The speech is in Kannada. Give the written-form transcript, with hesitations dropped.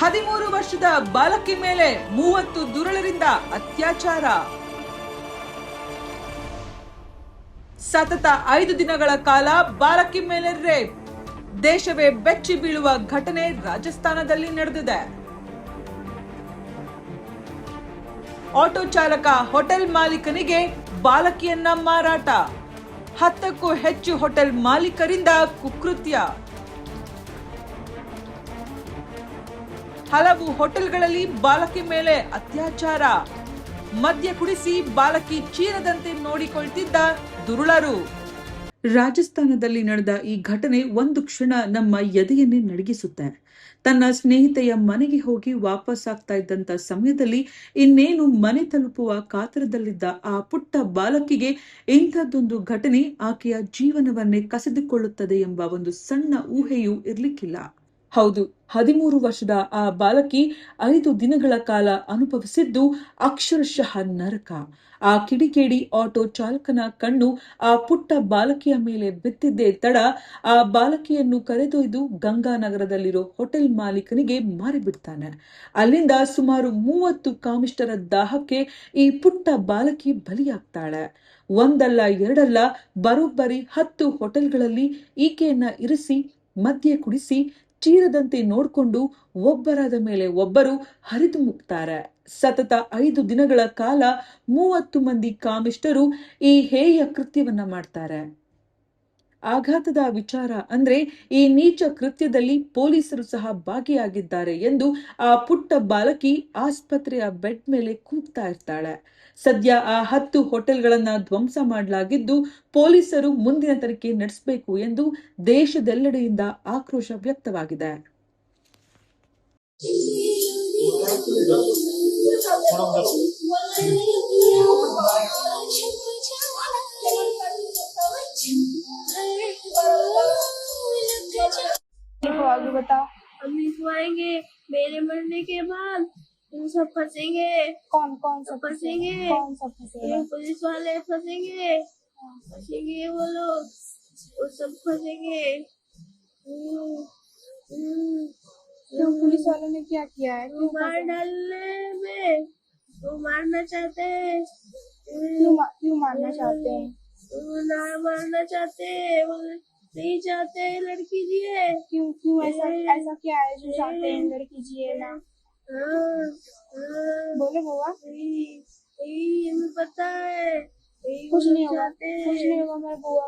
13 ವರ್ಷದ ಬಾಲಕಿ ಮೇಲೆ 30 ದುರುಳರಿಂದ ಅತ್ಯಾಚಾರ. ಸತತ 5 ದಿನಗಳ ಕಾಲ ಬಾಲಕಿ ಮೇಲೆ ರೇಪ್. ದೇಶವೇ ಬೆಚ್ಚಿ ಬೀಳುವ ಘಟನೆ ರಾಜಸ್ಥಾನದಲ್ಲಿ ನಡೆದಿದೆ. ಆಟೋ ಚಾಲಕ ಹೋಟೆಲ್ ಮಾಲೀಕನಿಗೆ ಬಾಲಕಿಯನ್ನ ಮಾರಾಟ. 10ಕ್ಕೂ ಹೆಚ್ಚು ಹೋಟೆಲ್ ಮಾಲೀಕರಿಂದ ಕುಕೃತ್ಯ. ಹಲವು ಹೋಟೆಲ್ಗಳಲ್ಲಿ ಬಾಲಕಿ ಮೇಲೆ ಅತ್ಯಾಚಾರ. ಮದ್ಯ ಕುಡಿಸಿ ಬಾಲಕಿ ಚೀರದಂತೆ ನೋಡಿಕೊಳ್ತಿದ್ದ ದುರುಳರು. ರಾಜಸ್ಥಾನದಲ್ಲಿ ನಡೆದ ಈ ಘಟನೆ ಒಂದು ಕ್ಷಣ ನಮ್ಮ ಎದೆಯನ್ನೇ ನಡಗಿಸುತ್ತೆ. ತನ್ನ ಸ್ನೇಹಿತೆಯ ಮನೆಗೆ ಹೋಗಿ ವಾಪಸ್ ಆಗ್ತಾ ಇದ್ದಂತ ಸಮಯದಲ್ಲಿ ಇನ್ನೇನು ಮನೆ ತಲುಪುವ ಕಾತರದಲ್ಲಿದ್ದ ಆ ಪುಟ್ಟ ಬಾಲಕಿಗೆ ಇಂಥದ್ದೊಂದು ಘಟನೆ ಆಕೆಯ ಜೀವನವನ್ನೇ ಕಸಿದುಕೊಳ್ಳುತ್ತದೆ ಎಂಬ ಒಂದು ಸಣ್ಣ ಊಹೆಯೂ ಇರ್ಲಿಕ್ಕಿಲ್ಲ. ಹೌದು, 13 ವರ್ಷದ ಆ ಬಾಲಕಿ 5 ದಿನಗಳ ಕಾಲ ಅನುಭವಿಸಿದ್ದು ಅಕ್ಷರಶಃ ನರಕ. ಆ ಕಿಡಿಗೇಡಿ ಆಟೋ ಚಾಲಕನ ಕಣ್ಣು ಆ ಪುಟ್ಟ ಬಾಲಕಿಯ ಮೇಲೆ ಬಿತ್ತಿದ್ದೇ ತಡ ಆ ಬಾಲಕಿಯನ್ನು ಕರೆದೊಯ್ದು ಗಂಗಾನಗರದಲ್ಲಿರೋ ಹೋಟೆಲ್ ಮಾಲೀಕನಿಗೆ ಮಾರಿಬಿಡ್ತಾನೆ. ಅಲ್ಲಿಂದ ಸುಮಾರು 30 ಕಾಮಿಷ್ಟರ ದಾಹಕ್ಕೆ ಈ ಪುಟ್ಟ ಬಾಲಕಿ ಬಲಿಯಾಗ್ತಾಳೆ. ಒಂದಲ್ಲ ಎರಡಲ್ಲ, ಬರೋಬ್ಬರಿ 10 ಹೋಟೆಲ್ಗಳಲ್ಲಿ ಈಕೆಯನ್ನ ಇರಿಸಿ ಮದ್ಯ ಕುಡಿಸಿ ಚೀರದಂತೆ ನೋಡ್ಕೊಂಡು ಒಬ್ಬರಾದ ಮೇಲೆ ಒಬ್ಬರು ಹರಿದು ಮುಗ್ತಾರೆ. ಸತತ 5 ದಿನಗಳ ಕಾಲ 30 ಮಂದಿ ಕಾಮಿಷ್ಟರು ಈ ಹೇಯ ಕೃತ್ಯವನ್ನ ಮಾಡ್ತಾರೆ. ಆಘಾತದ ವಿಚಾರ ಅಂದ್ರೆ ಈ ನೀಚ ಕೃತ್ಯದಲ್ಲಿ ಪೊಲೀಸರು ಸಹ ಭಾಗಿಯಾಗಿದ್ದಾರೆ ಎಂದು ಆ ಪುಟ್ಟ ಬಾಲಕಿ ಆಸ್ಪತ್ರೆಯ ಬೆಡ್ ಮೇಲೆ ಕೂಗ್ತಾ ಇರ್ತಾಳೆ. ಸದ್ಯ ಆ 10 ಹೋಟೆಲ್ಗಳನ್ನ ಧ್ವಂಸ ಮಾಡಲಾಗಿದ್ದು ಪೊಲೀಸರು ಮುಂದಿನ ತನಿಖೆ ನಡೆಸಬೇಕು ಎಂದು ದೇಶದೆಲ್ಲೆಡೆಯಿಂದ ಆಕ್ರೋಶ ವ್ಯಕ್ತವಾಗಿದೆ. आगे बताओ। अम्मी को आएंगे मेरे मरने के बाद, तुम सब फंसेंगे। कौन कौन सब फंसेंगे? कौन सब फंसेगा? पुलिस वाले फंसेंगे, फंसेंगे वो लोग, वो सब फंसेंगे। तो पुलिस वालों ने क्या किया है? क्यों मार फंसे? डालने में वो मारना चाहते हैं। क्यों मारना चाहते हैं? वो ना मारना चाहते हैं, वो नहीं चाहते हैं लड़की जिए। क्यों क्यों ऐसा ऐसा क्या है जो चाहते हैं लड़की जिए ना? बोले बुआ। हमें पता है कुछ नहीं होगा मेरे बुआ।